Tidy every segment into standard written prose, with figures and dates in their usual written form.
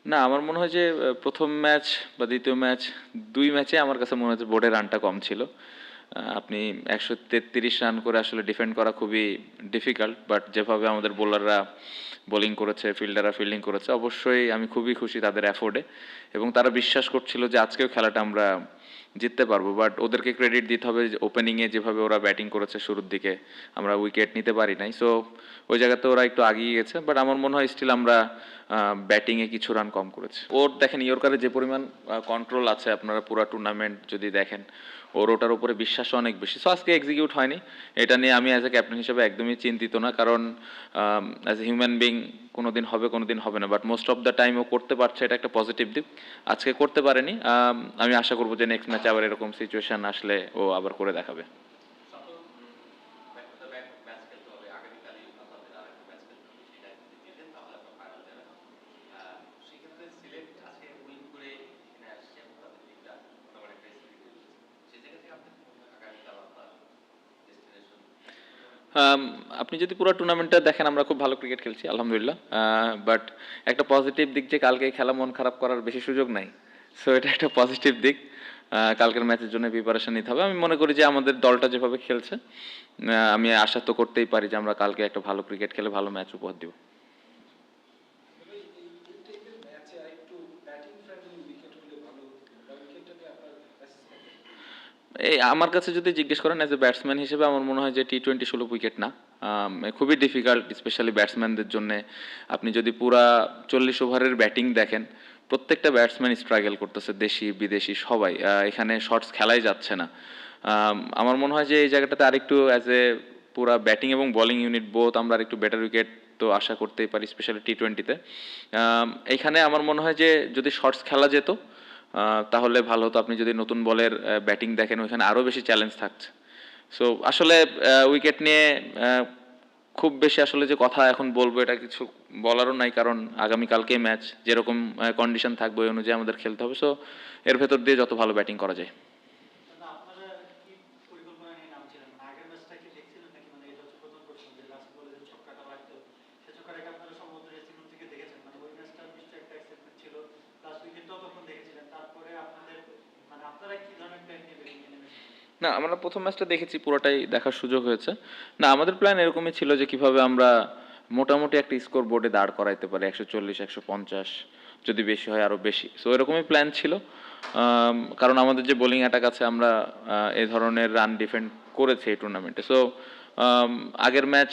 না, আমার মনে হয় যে প্রথম ম্যাচ বা দ্বিতীয় ম্যাচ, দুই ম্যাচে আমার কাছে মনে হচ্ছে বোর্ডের রানটা কম ছিল। আপনি 133 রান করে আসলে ডিফেন্ড করা খুবই ডিফিকাল্ট, বাট যেভাবে আমাদের বোলাররা বোলিং করেছে, ফিল্ডাররা ফিল্ডিং করেছে, অবশ্যই আমি খুবই খুশি তাদের অ্যাফোর্ডে। এবং তারা বিশ্বাস করছিল যে আজকেও খেলাটা আমরা জিততে পারবো, বাট ওদেরকে ক্রেডিট দিতে হবে যে ওপেনিংয়ে যেভাবে ওরা ব্যাটিং করেছে শুরুর দিকে, আমরা উইকেট নিতে পারি নাই। সো ওই জায়গাতে ওরা একটু আগিয়ে গেছে, বাট আমার মনে হয় স্টিল আমরা ব্যাটিংয়ে কিছু রান কম করেছি। ওর দেখেন ইয়র্কারে যে পরিমাণ কন্ট্রোল আছে, আপনারা পুরো টুর্নামেন্ট যদি দেখেন, ওর ওটার উপরে বিশ্বাস অনেক বেশি। সো আজকে এক্সিকিউট হয়নি, এটা নিয়ে আমি অ্যাজ এ ক্যাপ্টেন হিসেবে একদমই চিন্তিত না, কারণ অ্যাজ এ হিউম্যান বিং কোনো দিন হবে কোনো দিন হবে না, but most of the time ও করতে পারছে, এটা একটা পজিটিভ দিক। আজকে করতে পারেনি, আমি আশা করবো যে নেক্সট ম্যাচে আবার এরকম সিচুয়েশন আসলে ও আবার করে দেখাবে। আম, আপনি যদি পুরো টুর্নামেন্টটা দেখেন, আমরা খুব ভালো ক্রিকেট খেলছি আলহামদুলিল্লাহ, বাট একটা পজিটিভ দিক যে কালকে খেলা মন খারাপ করার বেশি সুযোগ নাই। সো এটা একটা পজিটিভ দিক। কালকের ম্যাচের জন্য প্রিপারেশন নিতে হবে। আমি মনে করি যে আমাদের দলটা যেভাবে খেলছে, আমি আশা তো করতেই পারি যে আমরা কালকে একটা ভালো ক্রিকেট খেলে ভালো ম্যাচ উপহার দিব। এই আমার কাছে যদি জিজ্ঞেস করেন অ্যাজ এ ব্যাটসম্যান হিসেবে, আমার মনে হয় যে টি-20 সুলভ উইকেট না। খুবই ডিফিকাল্ট স্পেশালি ব্যাটসম্যানদের জন্য। আপনি যদি পুরা 40 ওভারের ব্যাটিং দেখেন, প্রত্যেকটা ব্যাটসম্যান স্ট্রাগল করতেছে, দেশি বিদেশি সবাই। এখানে শর্টস খেলাই যাচ্ছে না। আমার মনে হয় যে এই জায়গাটাতে আরেকটু অ্যাজ এ পুরা ব্যাটিং এবং বোলিং ইউনিট বোথ আমরা আরেকটু বেটার উইকেট তো আশা করতেই পারি, স্পেশালি টি-20-তে। এইখানে আমার মনে হয় যে যদি শর্টস খেলা যেত তাহলে ভালো হতো। আপনি যদি নতুন বলের ব্যাটিং দেখেন, ওইখানে আরও বেশি চ্যালেঞ্জ থাকছে। সো আসলে উইকেট নিয়ে খুব বেশি আসলে যে কথা এখন বলবো এটা কিছু বলারও নাই, কারণ আগামীকালকে ম্যাচ, যেরকম কন্ডিশন থাকবে ওই অনুযায়ী আমাদের খেলতে হবে। সো এর ভেতর দিয়ে যত ভালো ব্যাটিং করা যায়। না, আমরা প্রথম ম্যাচটা দেখেছি, পুরোটাই দেখার সুযোগ হয়েছে। না, আমাদের প্ল্যান এরকমই ছিল যে কিভাবে আমরা মোটামুটি একটা স্কোর বোর্ডে দাঁড় করাইতে পারি, 140 150, যদি বেশি হয় আরও বেশি। সো এরকমই প্ল্যান ছিল। কারণ আমাদের যে বোলিং অ্যাটাক আছে, আমরা এই ধরনের রান ডিফেন্ড করেছি এই টুর্নামেন্টে। সো আগের ম্যাচ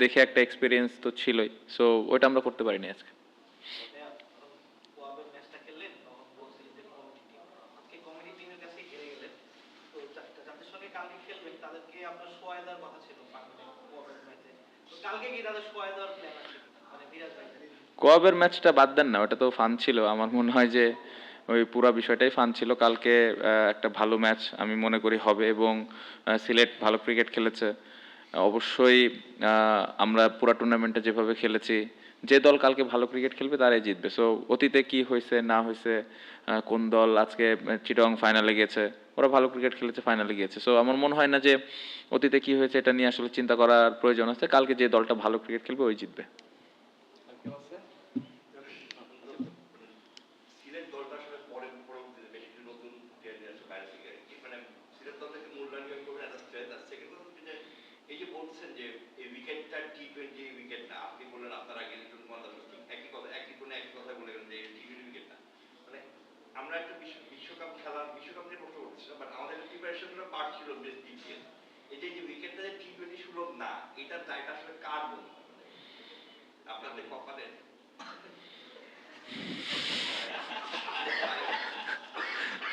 দেখে একটা এক্সপিরিয়েন্স তো ছিলই। সো ওইটা আমরা করতে পারিনি আজকে। কোয়াবের ম্যাচটা বাদ দেন না, ওটা তো ফান ছিল। আমার মনে হয় যে ওই পুরো বিষয়টাই ফান ছিল। কালকে একটা ভালো ম্যাচ আমি মনে করি হবে, এবং সিলেট ভালো ক্রিকেট খেলেছে। অবশ্যই আমরা পুরো টুর্নামেন্টে যেভাবে খেলেছি, যে দল কালকে ভালো ক্রিকেট খেলবে তারাই জিতবে। সো অতীতে কি হয়েছে না হয়েছে, কোন দল আজকে চিটং ফাইনালে গেছে, ওরা ভালো ক্রিকেট খেলেছে, ফাইনালে গিয়েছে। সো আমার মনে হয় না যে অতীতে কি হয়েছে এটা নিয়ে আসলে চিন্তা করার প্রয়োজন আছে। কালকে যে দলটা ভালো ক্রিকেট খেলবে ওই জিতবে।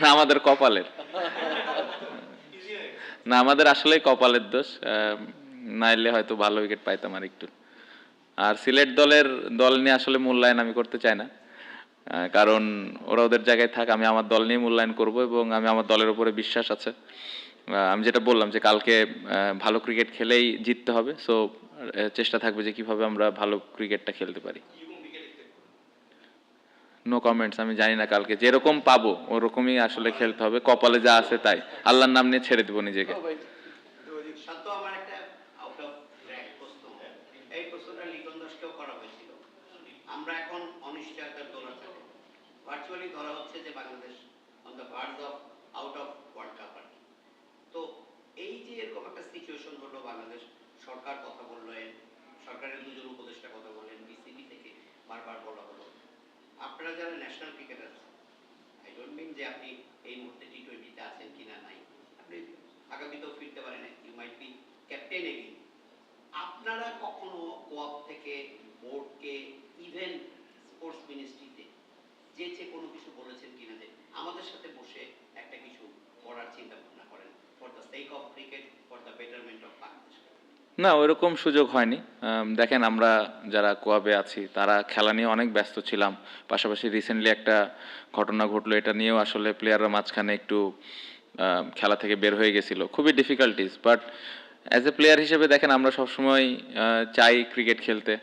না, আমাদের কপালের, না আমাদের আসলেই কপালের দোষ। নাইলে হয়তো ভালো উইকেট পাইতাম আর একটু। আর সিলেট দল নিয়ে আসলে মূল্যায়ন আমি করতে চাই না, কারণ ওরা ওদের জায়গায় থাক, আমি আমার দল নিয়ে মূল্যায়ন করব, এবং আমি আমার দলের উপরে বিশ্বাস আছে। আমি যেটা বললাম যে কালকে ভালো ক্রিকেট খেলেই জিততে হবে। সো চেষ্টা থাকবে যে কিভাবে আমরা ভালো ক্রিকেটটা খেলতে পারি। নো কমেন্টস, আমি জানি না, কালকে যেরকম পাবো ওরকমই আসলে খেলতে হবে, কপালে যা আছে তাই, আল্লাহর নাম নিয়ে ছেড়ে দিব নিজেকে। Bangladesh on the verge of out of world cup আর কি। তো এই যে এরকম একটা সিচুয়েশন হলো, বাংলাদেশ সরকার কথা বললেন, সরকারের দুজন উপদেষ্টা কথা বলেন, বিসিবি থেকে বারবার বলা হলো, আপনারা যারা national cricketer, I don't mean যে আপনি এই মুহূর্তে টি-20-তে আছেন কিনা নাই, আপনি আগামীতেও ফিরতে পারেন, you might be captain again, আপনারা কখনো কোয়াপ থেকে বোর্ডকে, ইভেন স্পোর্টস মিনিস্ট্রিতে যে কোনো কিছু বলেছেন কিনা যে আমাদের সাথে বসে একটা কিছু করার চিন্তা ভাবনা করেন for the sake of cricket, for the betterment of Bangladesh? না, ওইরকম সুযোগ হয়নি। দেখেন, আমরা যারা কোয়াবে আছি তারা খেলা নিয়ে অনেক ব্যস্ত ছিলাম। পাশাপাশি রিসেন্টলি একটা ঘটনা ঘটলো, এটা নিয়েও আসলে প্লেয়াররা মাঝখানে একটু খেলা থেকে বের হয়ে গেছিল, খুবই difficulties. But as a player হিসেবে দেখেন, আমরা সবসময় চাই ক্রিকেট খেলতে।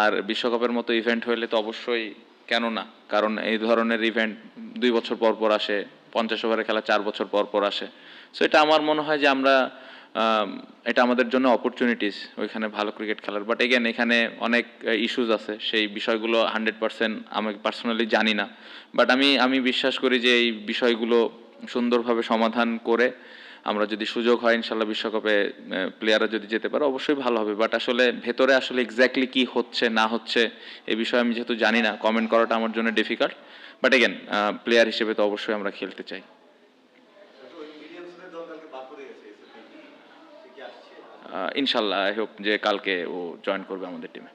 আর বিশ্বকাপের মতো ইভেন্ট হইলে তো অবশ্যই, কেন না, কারণ এই ধরনের ইভেন্ট 2 বছর পর পর আসে, 50 ওভারের খেলা 4 বছর পর পর আসে। সো এটা আমার মনে হয় যে আমরা এটা আমাদের জন্য অপরচুনিটিস ওইখানে ভালো ক্রিকেট খেলার। বাট এগেন, এখানে অনেক ইস্যুস আছে, সেই বিষয়গুলো 100% আমি পার্সোনালি জানি না। বাট আমি বিশ্বাস করি যে এই বিষয়গুলো সুন্দরভাবে সমাধান করে আমরা যদি সুযোগ হয় ইনশাল্লাহ বিশ্বকাপে প্লেয়াররা যদি যেতে পারে অবশ্যই ভালো হবে। বাট আসলে ভেতরে আসলে এক্স্যাক্টলি কি হচ্ছে না হচ্ছে এই বিষয়ে আমি যেহেতু জানি না, কমেন্ট করাটা আমার জন্য ডিফিকাল্ট। বাট এগেন, প্লেয়ার হিসেবে তো অবশ্যই আমরা খেলতে চাই। ইনশাল্লাহ আই হোপ যে কালকে ও জয়েন করবে আমাদের টিমে।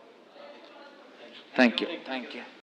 Thank you.